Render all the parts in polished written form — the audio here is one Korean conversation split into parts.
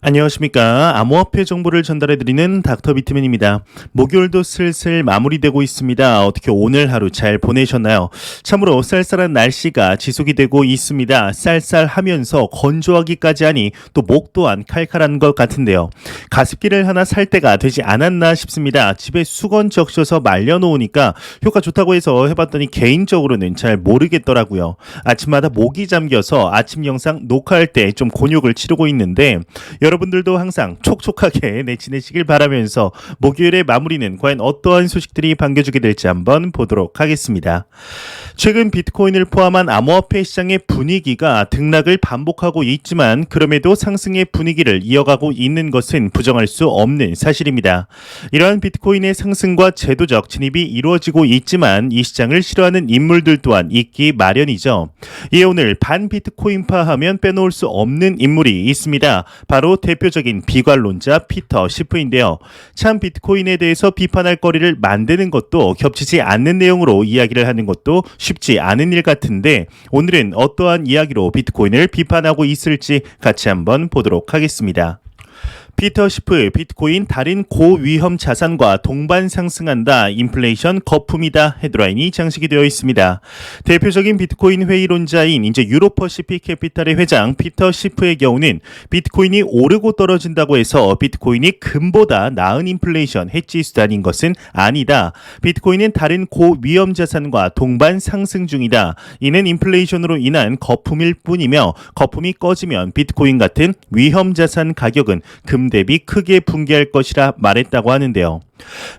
안녕하십니까. 암호화폐 정보를 전달해드리는 닥터 비트맨입니다. 목요일도 슬슬 마무리되고 있습니다. 어떻게 오늘 하루 잘 보내셨나요? 참으로 쌀쌀한 날씨가 지속이 되고 있습니다. 쌀쌀하면서 건조하기까지 하니 또 목 또한 칼칼한 것 같은데요. 가습기를 하나 살 때가 되지 않았나 싶습니다. 집에 수건 적셔서 말려놓으니까 효과 좋다고 해서 해봤더니 개인적으로는 잘 모르겠더라고요. 아침마다 목이 잠겨서 아침 영상 녹화할 때 좀 곤욕을 치르고 있는데 여러분들도 항상 촉촉하게 지내시길 바라면서 목요일의 마무리는 과연 어떠한 소식들이 반겨주게 될지 한번 보도록 하겠습니다. 최근 비트코인을 포함한 암호화폐 시장의 분위기가 등락을 반복하고 있지만 그럼에도 상승의 분위기를 이어가고 있는 것은 부정할 수 없는 사실입니다. 이러한 비트코인의 상승과 제도적 진입이 이루어지고 있지만 이 시장을 싫어하는 인물들 또한 있기 마련이죠. 이에 오늘 반비트코인파 하면 빼놓을 수 없는 인물이 있습니다. 바로 대표적인 비관론자 피터 시프인데요. 참 비트코인에 대해서 비판할 거리를 만드는 것도 겹치지 않는 내용으로 이야기를 하는 것도 쉽지 않은 일 같은데 오늘은 어떠한 이야기로 비트코인을 비판하고 있을지 같이 한번 보도록 하겠습니다. 피터 시프, 비트코인 다른 고위험 자산과 동반 상승한다. 인플레이션 거품이다. 헤드라인이 장식이 되어 있습니다. 대표적인 비트코인 회의론자인 이제 유로퍼시픽 캐피탈의 회장 피터 시프의 경우는 비트코인이 오르고 떨어진다고 해서 비트코인이 금보다 나은 인플레이션 해지 수단인 것은 아니다. 비트코인은 다른 고위험 자산과 동반 상승 중이다. 이는 인플레이션으로 인한 거품일 뿐이며 거품이 꺼지면 비트코인 같은 위험 자산 가격은 금 대비 크게 붕괴할 것이라 말했다고 하는데요.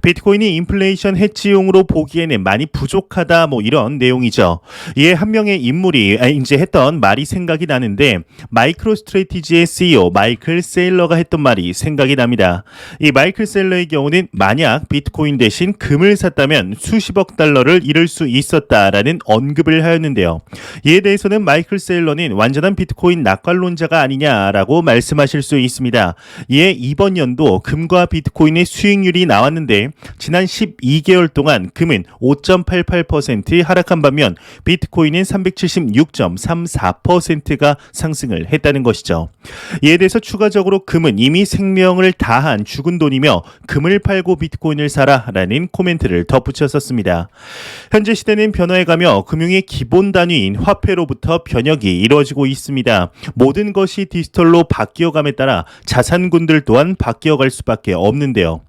비트코인이 인플레이션 해치용으로 보기에는 많이 부족하다 이런 내용이죠. 이에 한 명의 인물이 이제 했던 말이 생각이 나는데 마이크로 스트래티지의 CEO 마이클 세일러가 했던 말이 생각이 납니다. 이 마이클 세일러의 경우는 만약 비트코인 대신 금을 샀다면 수십억 달러를 잃을 수 있었다라는 언급을 하였는데요. 이에 대해서는 마이클 세일러는 완전한 비트코인 낙관론자가 아니냐라고 말씀하실 수 있습니다. 이에 이번 연도 금과 비트코인의 수익률이 나왔는데 지난 12개월 동안 금은 5.88% 하락한 반면 비트코인은 376.34%가 상승을 했다는 것이죠. 이에 대해서 추가적으로 금은 이미 생명을 다한 죽은 돈이며 금을 팔고 비트코인을 사라라는 코멘트를 덧붙였었습니다. 현재 시대는 변화해가며 금융의 기본 단위인 화폐로부터 변혁이 이루어지고 있습니다. 모든 것이 디지털로 바뀌어감에 따라 자산군들 또한 바뀌어갈 수밖에 없는데요.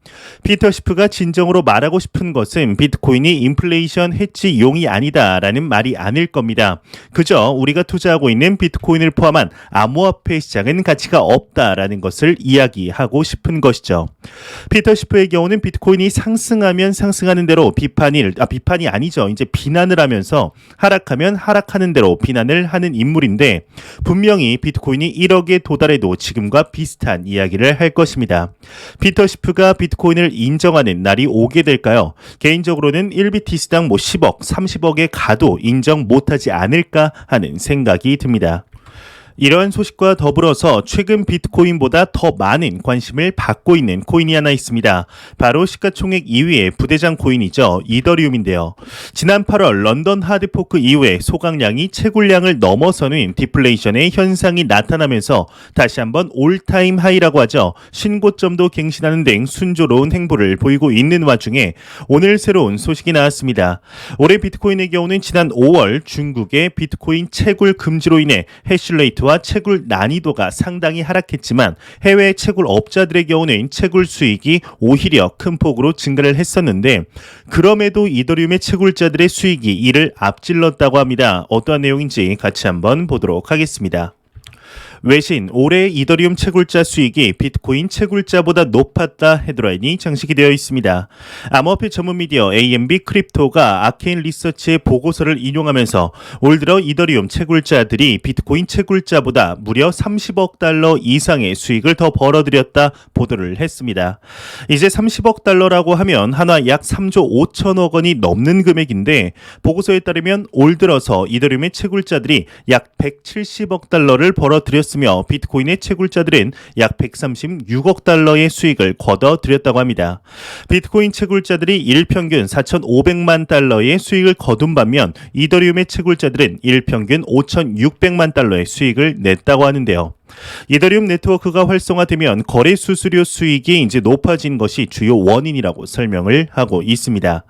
피터 시프가 진정으로 말하고 싶은 것은 비트코인이 인플레이션 해치용이 아니다라는 말이 아닐 겁니다. 그저 우리가 투자하고 있는 비트코인을 포함한 암호화폐 시장은 가치가 없다라는 것을 이야기하고 싶은 것이죠. 피터 시프의 경우는 비트코인이 상승하면 상승하는 대로 비판이 아니죠. 이제 비난을 하면서 하락하면 하락하는 대로 비난을 하는 인물인데 분명히 비트코인이 1억에 도달해도 지금과 비슷한 이야기를 할 것입니다. 피터 시프가 비트코인을 인정하는 날이 오게 될까요? 개인적으로는 1BTC당 10억, 30억에 가도 인정 못하지 않을까 하는 생각이 듭니다. 이러한 소식과 더불어서 최근 비트코인보다 더 많은 관심을 받고 있는 코인이 하나 있습니다. 바로 시가총액 2위의 부대장 코인이죠. 이더리움인데요. 지난 8월 런던 하드포크 이후에 소각량이 채굴량을 넘어서는 디플레이션의 현상이 나타나면서 다시 한번 올타임 하이라고 하죠. 신고점도 갱신하는 등 순조로운 행보를 보이고 있는 와중에 오늘 새로운 소식이 나왔습니다. 올해 비트코인의 경우는 지난 5월 중국의 비트코인 채굴 금지로 인해 해시레이트 와 채굴 난이도가 상당히 하락했지만 해외 채굴 업자들의 경우는 채굴 수익이 오히려 큰 폭으로 증가를 했었는데 그럼에도 이더리움의 채굴자들의 수익이 이를 앞질렀다고 합니다. 어떠한 내용인지 같이 한번 보도록 하겠습니다. 외신, 올해 이더리움 채굴자 수익이 비트코인 채굴자보다 높았다 헤드라인이 장식이 되어 있습니다. 암호화폐 전문 미디어 AMB 크립토가 아케인 리서치의 보고서를 인용하면서 올 들어 이더리움 채굴자들이 비트코인 채굴자보다 무려 30억 달러 이상의 수익을 더 벌어들였다 보도를 했습니다. 이제 30억 달러라고 하면 하나 약 3조 5천억 원이 넘는 금액인데 보고서에 따르면 올 들어서 이더리움의 채굴자들이 약 170억 달러를 벌어들였습니다. 비트코인의 채굴자들은 약 136억 달러의 수익을 거둬들였다고 합니다. 비트코인 채굴자들이 일평균 4,500만 달러의 수익을 거둔 반면 이더리움의 채굴자들은 일평균 5,600만 달러의 수익을 냈다고 하는데요. 이더리움 네트워크가 활성화되면 거래 수수료 수익이 이제 높아진 것이 주요 원인이라고 설명을 하고 있습니다.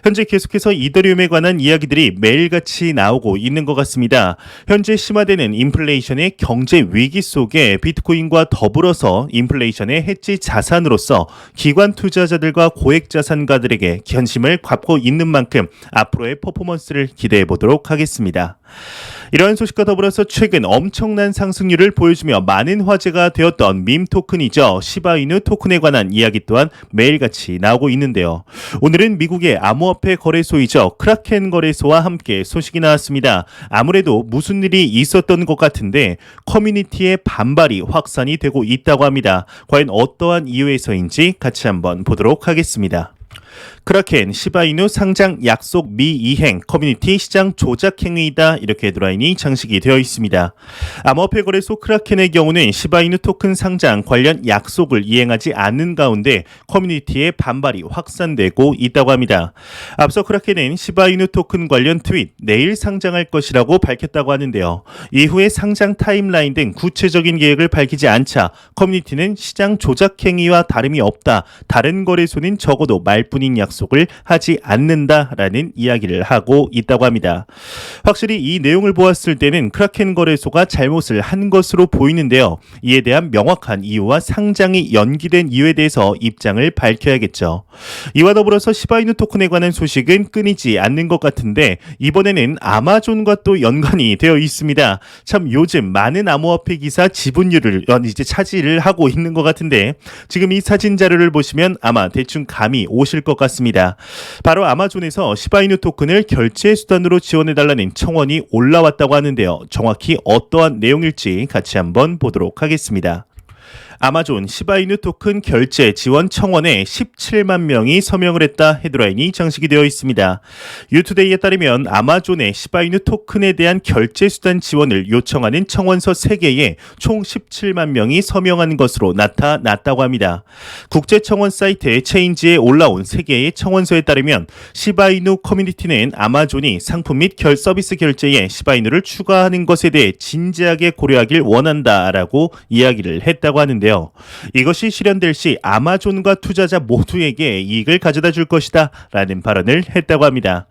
현재 계속해서 이더리움에 관한 이야기들이 매일같이 나오고 있는 것 같습니다. 현재 심화되는 인플레이션의 경제 위기 속에 비트코인과 더불어서 인플레이션의 해지 자산으로서 기관 투자자들과 고액 자산가들에게 관심을 갖고 있는 만큼 앞으로의 퍼포먼스를 기대해 보도록 하겠습니다. 이러한 소식과 더불어서 최근 엄청난 상승률을 보여주며 많은 화제가 되었던 밈 토큰이죠. 시바이누 토큰에 관한 이야기 또한 매일같이 나오고 있는데요. 오늘은 미국의 암호화폐 거래소이죠. 크라켄 거래소와 함께 소식이 나왔습니다. 아무래도 무슨 일이 있었던 것 같은데 커뮤니티의 반발이 확산이 되고 있다고 합니다. 과연 어떠한 이유에서인지 같이 한번 보도록 하겠습니다. 크라켄 시바이누 상장 약속 미이행 커뮤니티 시장 조작 행위이다 이렇게 헤드라인이 장식이 되어 있습니다. 암호화폐 거래소 크라켄의 경우는 시바이누 토큰 상장 관련 약속을 이행하지 않는 가운데 커뮤니티의 반발이 확산되고 있다고 합니다. 앞서 크라켄은 시바이누 토큰 관련 트윗 내일 상장할 것이라고 밝혔다고 하는데요. 이후에 상장 타임라인 등 구체적인 계획을 밝히지 않자 커뮤니티는 시장 조작 행위와 다름이 없다. 다른 거래소는 적어도 말뿐인 약속을 하지 않는다라는 이야기를 하고 있다고 합니다. 확실히 이 내용을 보았을 때는 크라켄 거래소가 잘못을 한 것으로 보이는데요. 이에 대한 명확한 이유와 상장이 연기된 이유에 대해서 입장을 밝혀야겠죠. 이와 더불어서 시바이누 토큰에 관한 소식은 끊이지 않는 것 같은데 이번에는 아마존과 또 연관이 되어 있습니다. 참 요즘 많은 암호화폐 기사 지분율을 이제 차지를 하고 있는 것 같은데 지금 이 사진 자료를 보시면 아마 대충 감이 오실 것 같습니다. 바로 아마존에서 시바이누 토큰을 결제 수단으로 지원해달라는 청원이 올라왔다고 하는데요. 정확히 어떠한 내용일지 같이 한번 보도록 하겠습니다. 아마존 시바이누 토큰 결제 지원 청원에 17만 명이 서명을 했다 헤드라인이 장식이 되어 있습니다. 유투데이에 따르면 아마존의 시바이누 토큰에 대한 결제 수단 지원을 요청하는 청원서 3개에 총 17만 명이 서명한 것으로 나타났다고 합니다. 국제 청원 사이트 체인지에 올라온 3개의 청원서에 따르면 시바이누 커뮤니티는 아마존이 상품 및 서비스 결제에 시바이누를 추가하는 것에 대해 진지하게 고려하길 원한다라고 이야기를 했다고 하는데요. 이것이 실현될 시 아마존과 투자자 모두에게 이익을 가져다 줄 것이다 라는 발언을 했다고 합니다.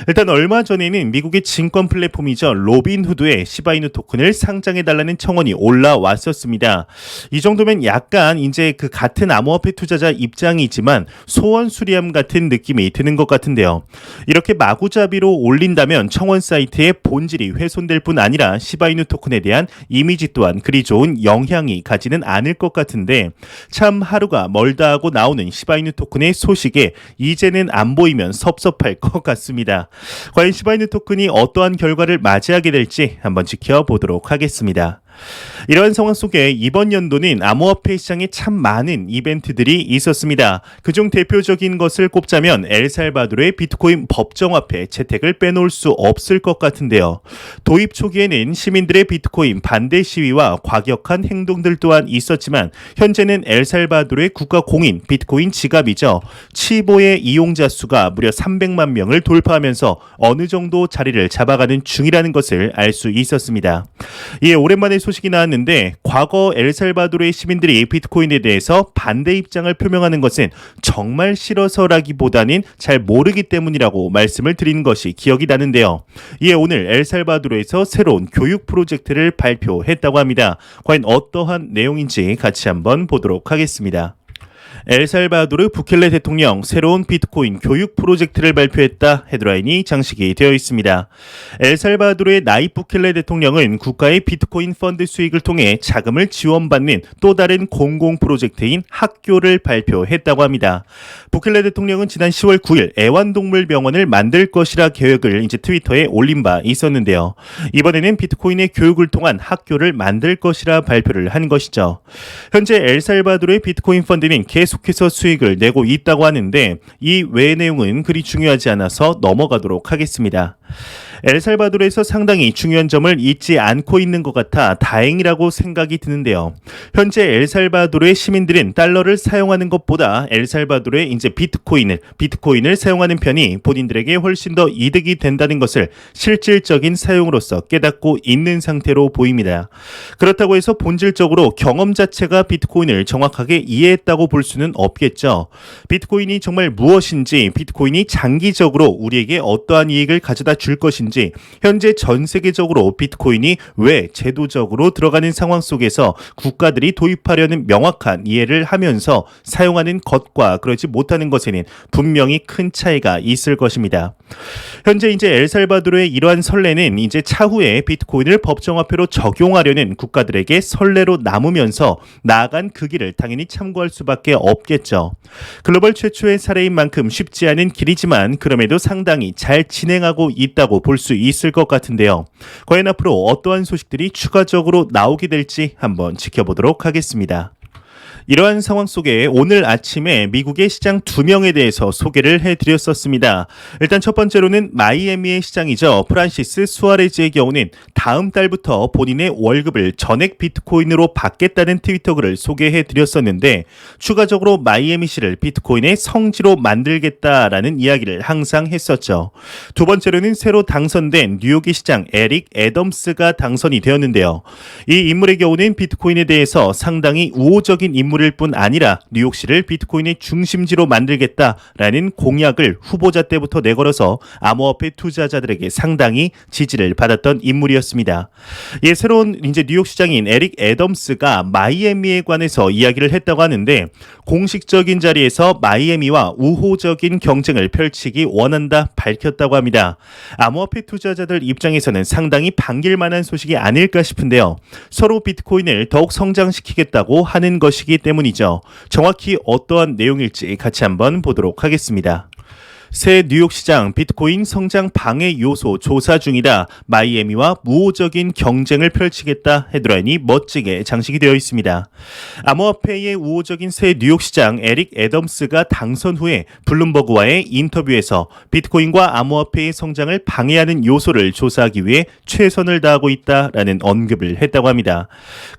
일단 얼마 전에는 미국의 증권 플랫폼이죠. 로빈후드에 시바이누 토큰을 상장해달라는 청원이 올라왔었습니다. 이 정도면 약간 이제 그 같은 암호화폐 투자자 입장이지만 소원 수리함 같은 느낌이 드는 것 같은데요. 이렇게 마구잡이로 올린다면 청원 사이트의 본질이 훼손될 뿐 아니라 시바이누 토큰에 대한 이미지 또한 그리 좋은 영향이 가지는 않을 것 같은데 참 하루가 멀다 하고 나오는 시바이누 토큰의 소식에 이제는 안 보이면 섭섭할 것 같습니다. 과연 시바이누 토큰이 어떠한 결과를 맞이하게 될지 한번 지켜보도록 하겠습니다. 이러한 상황 속에 이번 연도는 암호화폐 시장에 참 많은 이벤트들이 있었습니다. 그중 대표적인 것을 꼽자면 엘살바도르의 비트코인 법정화폐 채택을 빼놓을 수 없을 것 같은데요. 도입 초기에는 시민들의 비트코인 반대 시위와 과격한 행동들 또한 있었지만 현재는 엘살바도르의 국가 공인 비트코인 지갑이죠. 치보의 이용자 수가 무려 300만 명을 돌파하면서 어느 정도 자리를 잡아가는 중이라는 것을 알 수 있었습니다. 이에 오랜만에 소식이 나왔는데 과거 엘살바도르의 시민들이 비트코인에 대해서 반대 입장을 표명하는 것은 정말 싫어서라기보다는 잘 모르기 때문이라고 말씀을 드린 것이 기억이 나는데요. 이에 오늘 엘살바도르에서 새로운 교육 프로젝트를 발표했다고 합니다. 과연 어떠한 내용인지 같이 한번 보도록 하겠습니다. 엘살바도르 부켈레 대통령 새로운 비트코인 교육 프로젝트를 발표했다 헤드라인이 장식이 되어 있습니다. 엘살바도르의 나입 부켈레 대통령은 국가의 비트코인 펀드 수익을 통해 자금을 지원받는 또 다른 공공 프로젝트인 학교를 발표했다고 합니다. 부켈레 대통령은 지난 10월 9일 애완동물병원을 만들 것이라 계획을 이제 트위터에 올린 바 있었는데요. 이번에는 비트코인의 교육을 통한 학교를 만들 것이라 발표를 한 것이죠. 현재 엘살바도르의 비트코인 펀드는 계속해서 수익을 내고 있다고 하는데 이 외의 내용은 그리 중요하지 않아서 넘어가도록 하겠습니다. 엘살바도르에서 상당히 중요한 점을 잊지 않고 있는 것 같아 다행이라고 생각이 드는데요. 현재 엘살바도르의 시민들은 달러를 사용하는 것보다 엘살바도르의 이제 비트코인을 사용하는 편이 본인들에게 훨씬 더 이득이 된다는 것을 실질적인 사용으로서 깨닫고 있는 상태로 보입니다. 그렇다고 해서 본질적으로 경험 자체가 비트코인을 정확하게 이해했다고 볼 수는 없겠죠. 비트코인이 정말 무엇인지, 비트코인이 장기적으로 우리에게 어떠한 이익을 가져다 줄 것인지, 현재 전 세계적으로 비트코인이 왜 제도적으로 들어가는 상황 속에서 국가들이 도입하려는 명확한 이해를 하면서 사용하는 것과 그렇지 못하는 것에는 분명히 큰 차이가 있을 것입니다. 현재 이제 엘살바도르의 이러한 선례는 이제 차후에 비트코인을 법정화폐로 적용하려는 국가들에게 선례로 남으면서 나아간 그 길을 당연히 참고할 수밖에 없겠죠. 글로벌 최초의 사례인 만큼 쉽지 않은 길이지만 그럼에도 상당히 잘 진행하고 있다고 볼 수 있을 것 같은데요. 과연 앞으로 어떠한 소식들이 추가적으로 나오게 될지 한번 지켜보도록 하겠습니다. 이러한 상황 속에 오늘 아침에 미국의 시장 2명에 대해서 소개를 해드렸었습니다. 일단 첫 번째로는 마이애미의 시장이죠. 프란시스 수아레즈의 경우는 다음 달부터 본인의 월급을 전액 비트코인으로 받겠다는 트위터 글을 소개해드렸었는데, 추가적으로 마이애미시를 비트코인의 성지로 만들겠다라는 이야기를 항상 했었죠. 두 번째로는 새로 당선된 뉴욕의 시장 에릭 애덤스가 당선이 되었는데요. 이 인물의 경우는 비트코인에 대해서 상당히 우호적인 인물일 뿐 아니라 뉴욕시를 비트코인의 중심지로 만들겠다라는 공약을 후보자 때부터 내걸어서 암호화폐 투자자들에게 상당히 지지를 받았던 인물이었습니다. 새로운 이제 뉴욕 시장인 에릭 애덤스가 마이애미에 관해서 이야기를 했다고 하는데, 공식적인 자리에서 마이애미와 우호적인 경쟁을 펼치기 원한다 밝혔다고 합니다. 암호화폐 투자자들 입장에서는 상당히 반길 만한 소식이 아닐까 싶은데요. 서로 비트코인을 더욱 성장시키겠다고 하는 것이기 때문이죠. 정확히 어떠한 내용일지 같이 한번 보도록 하겠습니다. 새 뉴욕 시장 비트코인 성장 방해 요소 조사 중이다. 마이애미와 우호적인 경쟁을 펼치겠다. 헤드라인이 멋지게 장식이 되어 있습니다. 암호화폐의 우호적인 새 뉴욕 시장 에릭 애덤스가 당선 후에 블룸버그와의 인터뷰에서 비트코인과 암호화폐의 성장을 방해하는 요소를 조사하기 위해 최선을 다하고 있다라는 언급을 했다고 합니다.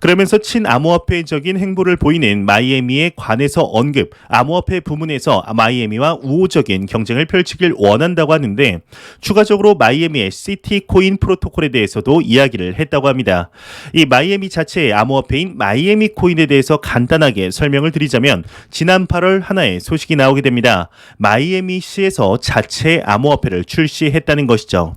그러면서 친암호화폐적인 행보를 보이는 마이애미에 관해서 언급, 암호화폐 부문에서 마이애미와 우호적인 경쟁을 펼치길 원한다고 하는데, 추가적으로 마이애미의 시티코인 프로토콜에 대해서도 이야기를 했다고 합니다. 이 마이애미 자체의 암호화폐인 마이애미 코인에 대해서 간단하게 설명을 드리자면, 지난 8월 하나의 소식이 나오게 됩니다. 마이애미시에서 자체 암호화폐를 출시했다는 것이죠.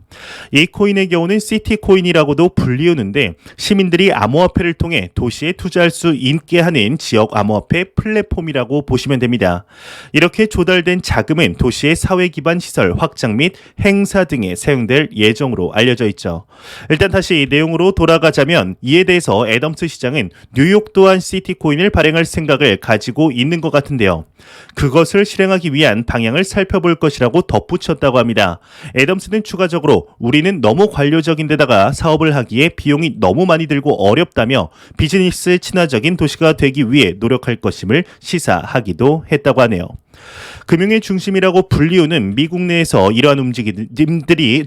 이 코인의 경우는 시티코인이라고도 불리우는데, 시민들이 암호화폐를 통해 도시에 투자할 수 있게 하는 지역 암호화폐 플랫폼이라고 보시면 됩니다. 이렇게 조달된 자금은 도시의 사회 기반 시설 확장 및 행사 등에 사용될 예정으로 알려져 있죠. 일단 다시 내용으로 돌아가자면, 이에 대해서 애덤스 시장은 뉴욕 또한 시티코인을 발행할 생각을 가지고 있는 것 같은데요. 그것을 실행하기 위한 방향을 살펴볼 것이라고 덧붙였다고 합니다. 애덤스는 추가적으로 우리는 너무 관료적인 데다가 사업을 하기에 비용이 너무 많이 들고 어렵다며 비즈니스 친화적인 도시가 되기 위해 노력할 것임을 시사하기도 했다고 하네요. 금융의 중심이라고 불리우는 미국 내에서 이러한 움직임들이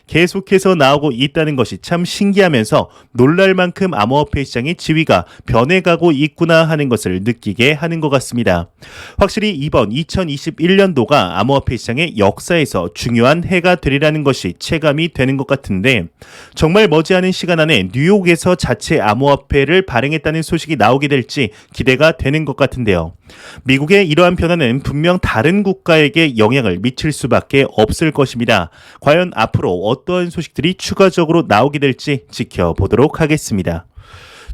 계속해서 나오고 있다는 것이 참 신기하면서 놀랄 만큼 암호화폐 시장의 지위가 변해가고 있구나 하는 것을 느끼게 하는 것 같습니다. 확실히 이번 2021년도가 암호화폐 시장의 역사에서 중요한 해가 되리라는 것이 체감이 되는 것 같은데, 정말 머지않은 시간 안에 뉴욕에서 자체 암호화폐를 발행했다는 소식이 나오게 될지 기대가 되는 것 같은데요. 미국의 이러한 변화는 분명 다른 국가에게 영향을 미칠 수밖에 없을 것입니다. 과연 앞으로 어떠한 소식들이 추가적으로 나오게 될지 지켜보도록 하겠습니다.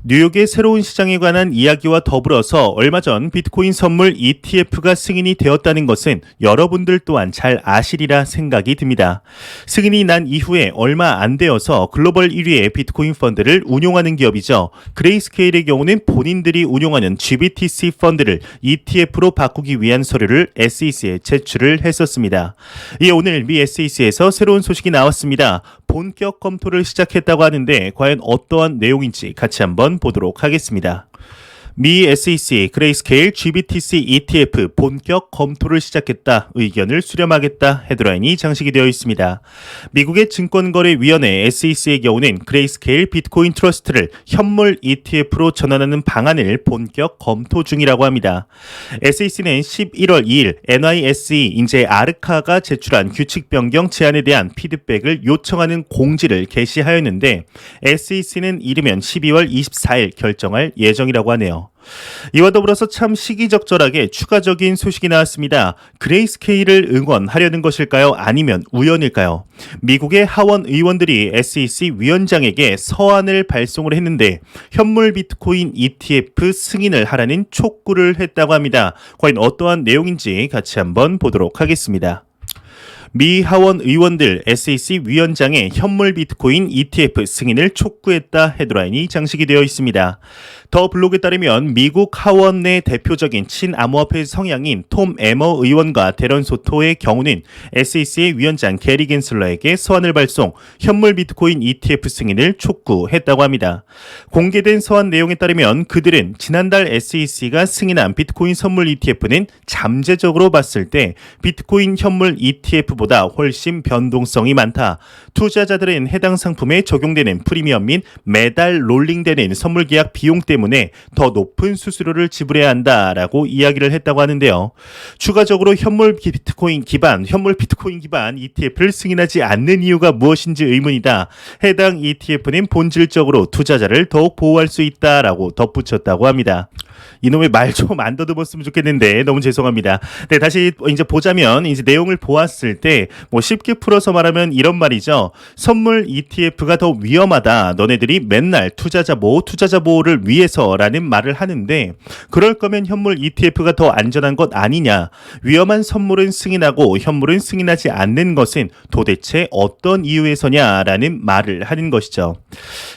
뉴욕의 새로운 시장에 관한 이야기와 더불어서 얼마 전 비트코인 선물 ETF가 승인이 되었다는 것은 여러분들 또한 잘 아시리라 생각이 듭니다. 승인이 난 이후에 얼마 안 되어서 글로벌 1위의 비트코인 펀드를 운용하는 기업이죠. 그레이스케일의 경우는 본인들이 운용하는 GBTC 펀드를 ETF로 바꾸기 위한 서류를 SEC에 제출을 했었습니다. 이에 오늘 미 SEC에서 새로운 소식이 나왔습니다. 본격 검토를 시작했다고 하는데 과연 어떠한 내용인지 같이 한번 보도록 하겠습니다. 미 SEC 그레이스케일 GBTC ETF 본격 검토를 시작했다. 의견을 수렴하겠다. 헤드라인이 장식이 되어 있습니다. 미국의 증권거래위원회 SEC의 경우는 그레이스케일 비트코인 트러스트를 현물 ETF로 전환하는 방안을 본격 검토 중이라고 합니다. SEC는 11월 2일 NYSE 인제 아르카가 제출한 규칙 변경 제안에 대한 피드백을 요청하는 공지를 게시하였는데 SEC는 이르면 12월 24일 결정할 예정이라고 하네요. 이와 더불어서 참 시기적절하게 추가적인 소식이 나왔습니다. 그레이스케일을 응원하려는 것일까요? 아니면 우연일까요? 미국의 하원 의원들이 SEC 위원장에게 서한을 발송을 했는데 현물 비트코인 ETF 승인을 하라는 촉구를 했다고 합니다. 과연 어떠한 내용인지 같이 한번 보도록 하겠습니다. 미 하원 의원들 SEC 위원장의 현물 비트코인 ETF 승인을 촉구했다. 헤드라인이 장식이 되어 있습니다. 더 블록에 따르면 미국 하원 내 대표적인 친암호화폐 성향인 톰 에머 의원과 대런 소토의 경우는 SEC의 위원장 게리 겐슬러에게 서한을 발송, 현물 비트코인 ETF 승인을 촉구했다고 합니다. 공개된 서한 내용에 따르면 그들은 지난달 SEC가 승인한 비트코인 선물 ETF는 잠재적으로 봤을 때 비트코인 현물 ETF보다 훨씬 변동성이 많다. 투자자들은 해당 상품에 적용되는 프리미엄 및 매달 롤링되는 선물 계약 비용 때문에 더 높은 수수료를 지불해야 한다라고 이야기를 했다고 하는데요. 추가적으로 현물 비트코인 기반 ETF를 승인하지 않는 이유가 무엇인지 의문이다. 해당 ETF는 본질적으로 투자자를 더욱 보호할 수 있다라고 덧붙였다고 합니다. 이놈의 말 좀 안 더듬었으면 좋겠는데 너무 죄송합니다. 네, 다시 이제 보자면 이제 내용을 보았을 때 뭐 쉽게 풀어서 말하면 이런 말이죠. 선물 ETF가 더 위험하다. 너네들이 맨날 투자자 보호를 위해서라는 말을 하는데 그럴 거면 현물 ETF가 더 안전한 것 아니냐. 위험한 선물은 승인하고 현물은 승인하지 않는 것은 도대체 어떤 이유에서냐라는 말을 하는 것이죠.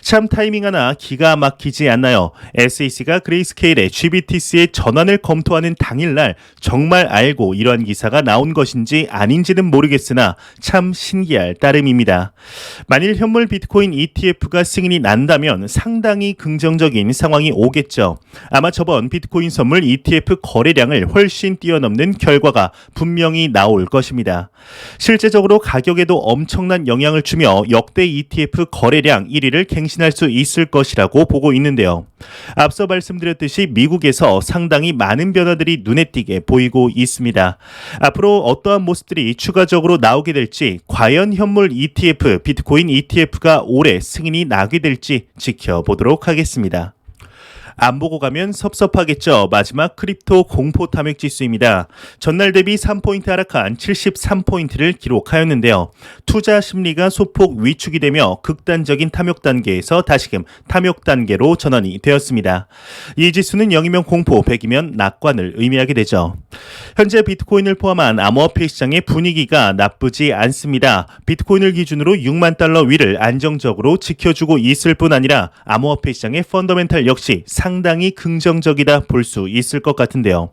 참 타이밍 하나 기가 막히지 않나요? SEC가 그레이스케일의 GBTC의 전환을 검토하는 당일날 정말 알고 이러한 기사가 나온 것인지 아닌지는 모르겠으나 참 신기할 따름입니다. 만일 현물 비트코인 ETF가 승인이 난다면 상당히 긍정적인 상황이 오겠죠. 아마 저번 비트코인 선물 ETF 거래량을 훨씬 뛰어넘는 결과가 분명히 나올 것입니다. 실제적으로 가격에도 엄청난 영향을 주며 역대 ETF 거래량 1위를 갱신할 수 있을 것이라고 보고 있는데요. 앞서 말씀드렸듯이 미국에서 상당히 많은 변화들이 눈에 띄게 보이고 있습니다. 앞으로 어떠한 모습들이 추가적으로 나오게 될지, 과연 현물 ETF, 비트코인 ETF가 올해 승인이 나게 될지 지켜보도록 하겠습니다. 안 보고 가면 섭섭하겠죠. 마지막 크립토 공포 탐욕 지수입니다. 전날 대비 3포인트 하락한 73포인트를 기록하였는데요. 투자 심리가 소폭 위축이 되며 극단적인 탐욕 단계에서 다시금 탐욕 단계로 전환이 되었습니다. 이 지수는 0이면 공포, 100이면 낙관을 의미하게 되죠. 현재 비트코인을 포함한 암호화폐 시장의 분위기가 나쁘지 않습니다. 비트코인을 기준으로 6만 달러 위를 안정적으로 지켜주고 있을 뿐 아니라 암호화폐 시장의 펀더멘탈 역시 상당히 긍정적이다 볼 수 있을 것 같은데요.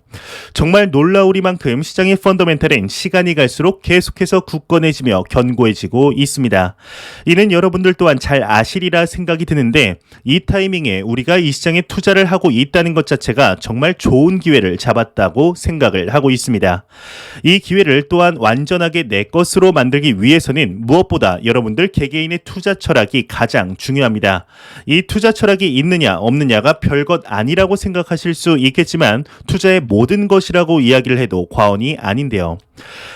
정말 놀라우리만큼 시장의 펀더멘탈은 시간이 갈수록 계속해서 굳건해지며 견고해지고 있습니다. 이는 여러분들 또한 잘 아시리라 생각이 드는데 이 타이밍에 우리가 이 시장에 투자를 하고 있다는 것 자체가 정말 좋은 기회를 잡았다고 생각을 하고 있습니다. 이 기회를 또한 완전하게 내 것으로 만들기 위해서는 무엇보다 여러분들 개개인의 투자 철학이 가장 중요합니다. 이 투자 철학이 있느냐 없느냐가 별것 아니라고 생각하실 수 있겠지만 투자의 모든 것이라고 이야기를 해도 과언이 아닌데요.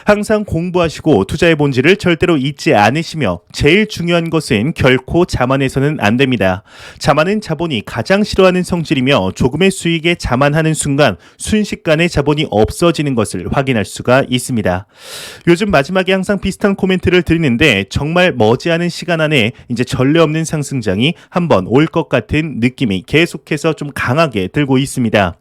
항상 공부하시고 투자의 본질을 절대로 잊지 않으시며 제일 중요한 것은 결코 자만해서는 안 됩니다. 자만은 자본이 가장 싫어하는 성질이며 조금의 수익에 자만하는 순간 순식간에 자본이 없어지는 것을 확인할 수가 있습니다. 요즘 마지막에 항상 비슷한 코멘트를 드리는데 정말 머지않은 시간 안에 이제 전례 없는 상승장이 한번 올 것 같은 느낌이 계속해서 좀 강하게 들고 있습니다.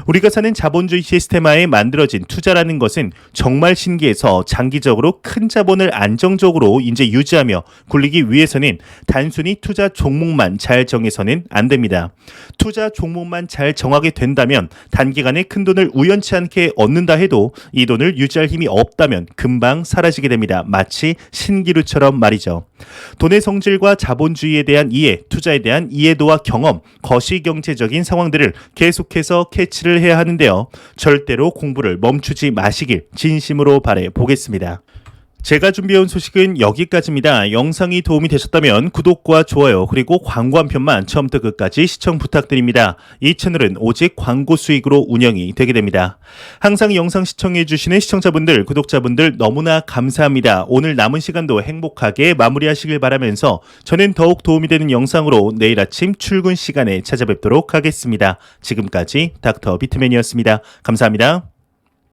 우리가 사는 자본주의 시스템하에 만들어진 투자라는 것은 정말 신기해서 장기적으로 큰 자본을 안정적으로 이제 유지하며 굴리기 위해서는 단순히 투자 종목만 잘 정해서는 안 됩니다. 투자 종목만 잘 정하게 된다면 단기간에 큰 돈을 우연치 않게 얻는다 해도 이 돈을 유지할 힘이 없다면 금방 사라지게 됩니다. 마치 신기루처럼 말이죠. 돈의 성질과 자본주의에 대한 이해, 투자에 대한 이해도와 경험, 거시경제적인 상황들을 계속해서 캐치를 해야 하는데요. 절대로 공부를 멈추지 마시길 진심으로 바래 보겠습니다. 제가 준비해온 소식은 여기까지입니다. 영상이 도움이 되셨다면 구독과 좋아요 그리고 광고 한 편만 처음부터 끝까지 시청 부탁드립니다. 이 채널은 오직 광고 수익으로 운영이 되게 됩니다. 항상 영상 시청해 주시는 시청자분들, 구독자분들 너무나 감사합니다. 오늘 남은 시간도 행복하게 마무리하시길 바라면서 저는 더욱 도움이 되는 영상으로 내일 아침 출근 시간에 찾아뵙도록 하겠습니다. 지금까지 닥터 비트맨이었습니다. 감사합니다.